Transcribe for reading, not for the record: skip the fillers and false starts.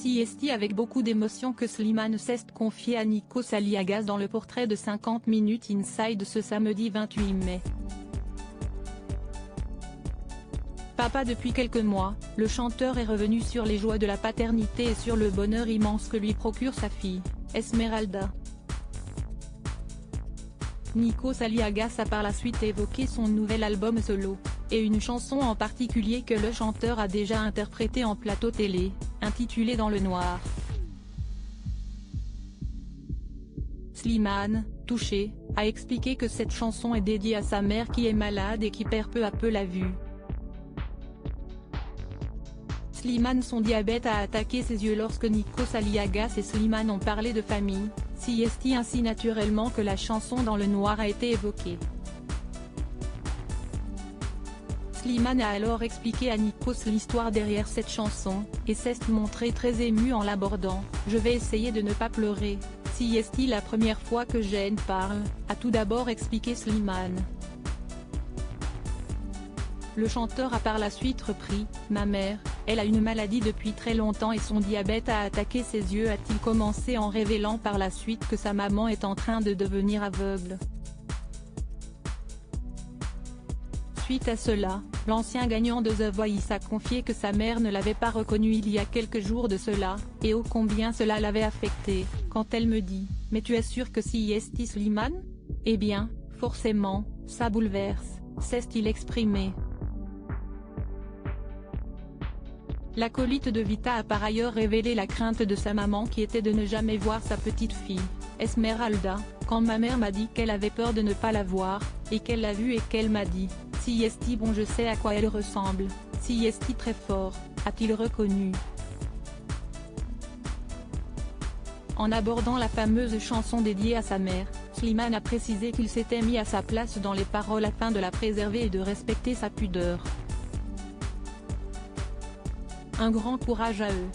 C'est avec beaucoup d'émotion que Slimane s'est confié à Nikos Aliagas dans le portrait de 50 minutes Inside ce samedi 28 mai. Papa depuis quelques mois, le chanteur est revenu sur les joies de la paternité et sur le bonheur immense que lui procure sa fille, Esmeralda. Nikos Aliagas a par la suite évoqué son nouvel album solo, et une chanson en particulier que le chanteur a déjà interprétée en plateau télé, intitulée Dans le noir. Slimane, touché, a expliqué que cette chanson est dédiée à sa mère qui est malade et qui perd peu à peu la vue. Slimane, son diabète a attaqué ses yeux lorsque Nikos Aliagas et Slimane ont parlé de famille, c'est ainsi naturellement que la chanson Dans le noir a été évoquée. Slimane a alors expliqué à Nikos l'histoire derrière cette chanson, et s'est montré très ému en l'abordant. « Je vais essayer de ne pas pleurer, c'est la première fois que j'en parle », a tout d'abord expliqué Slimane. Le chanteur a par la suite repris, « Ma mère, elle a une maladie depuis très longtemps et son diabète a attaqué ses yeux », a-t-il commencé en révélant par la suite que sa maman est en train de devenir aveugle. Suite à cela, l'ancien gagnant de The Voice a confié que sa mère ne l'avait pas reconnu il y a quelques jours de cela, et ô combien cela l'avait affecté, quand elle me dit « Mais tu es sûr que c'est Slimane ? Eh bien, forcément, ça bouleverse », s'est-il exprimé. L'acolyte de Vita a par ailleurs révélé la crainte de sa maman qui était de ne jamais voir sa petite fille, Esmeralda, « Quand ma mère m'a dit qu'elle avait peur de ne pas la voir, et qu'elle l'a vue et qu'elle m'a dit « C'est bon, je sais à quoi elle ressemble, c'est très fort », a-t-il reconnu. En abordant la fameuse chanson dédiée à sa mère, Slimane a précisé qu'il s'était mis à sa place dans les paroles afin de la préserver et de respecter sa pudeur. Un grand courage à eux.